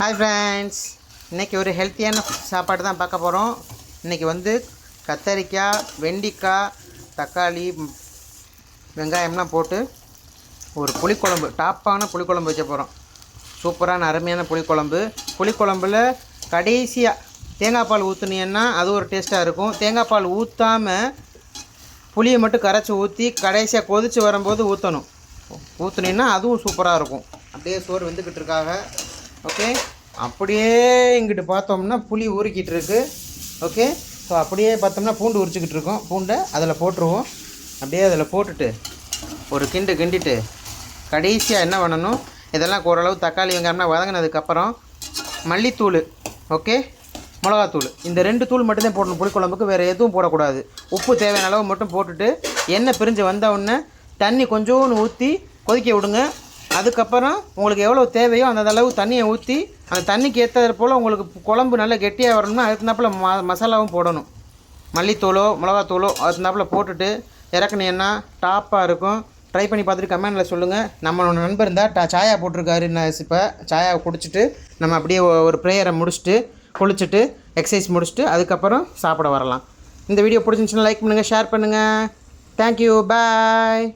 Hi friends, இன்றைக்கி ஒரு ஹெல்த்தியான சாப்பாடு தான் பார்க்க போகிறோம். இன்றைக்கி வந்து கத்தரிக்காய், வெண்டிக்காய், தக்காளி, வெங்காயம்லாம் போட்டு ஒரு புளிக்குழம்பு, டாப்பான புளிக்குழம்பு வைக்க போகிறோம். சூப்பரான அருமையான புளிக்குழம்புல கடைசியாக தேங்காய் பால் ஊற்றுனீங்கன்னா அது ஒரு டேஸ்ட்டாக இருக்கும். தேங்காய் பால் ஊற்றாமல் புளியை மட்டும் கரைச்சி ஊற்றி கடைசியாக கொதித்து வரும்போது ஊற்றுனீங்கன்னா அதுவும் சூப்பராக இருக்கும். அப்படியே சோறு வெந்துக்கிட்டு இருக்காங்க. ஓகே, அப்படியே இங்கிட்டு பார்த்தோம்னா புளி ஊறிக்கிட்டு இருக்குது. ஓகே, ஸோ அப்படியே பார்த்தோம்னா பூண்டு உரிச்சிக்கிட்டு இருக்கோம். பூண்டை அதில் போட்டுருவோம். அப்படியே அதில் போட்டுட்டு ஒரு கிண்டிட்டு கடைசியாக என்ன பண்ணணும், இதெல்லாம் ஓரளவு தக்காளி வெங்காயம்னா வதங்கினதுக்கப்புறம் மல்லித்தூள், ஓகே, மிளகாத்தூள், இந்த 2 தூள் மட்டும்தான் போடணும் புளிக்குழம்புக்கு. வேறு எதுவும் போடக்கூடாது. உப்பு தேவையான அளவு மட்டும் போட்டுட்டு எண்ணெய் பிரிஞ்சு வந்த உடனே தண்ணி கொஞ்சோன்னு ஊற்றி கொதிக்க விடுங்க. அதுக்கப்புறம் உங்களுக்கு எவ்வளோ தேவையோ அந்த அளவு தண்ணியை ஊற்றி அந்த தண்ணிக்கு ஏற்றது போல் உங்களுக்கு குழம்பு நல்லா கெட்டியாக வரணும்னா அதுக்குனாப்பில் மசாலாவும் போடணும். மல்லித்தூளோ மிளகாத்தூளோ அதுக்குனாப்பில் போட்டுட்டு இறக்குனீங்கன்னா டாப்பாக இருக்கும். ட்ரை பண்ணி பார்த்துட்டு கமெண்டில் சொல்லுங்கள். நம்மளோட நண்பர் இருந்தால் சாயா போட்டிருக்காரு. இப்போ சாயாவை குடிச்சிட்டு நம்ம அப்படியே ஒரு ப்ரேயரை முடிச்சுட்டு குளிச்சுட்டு எக்ஸசைஸ் முடிச்சுட்டு அதுக்கப்புறம் சாப்பிட வரலாம். இந்த வீடியோ பிடிச்சிருந்துச்சுன்னா லைக் பண்ணுங்கள், ஷேர் பண்ணுங்கள். தேங்க்யூ, பாய்.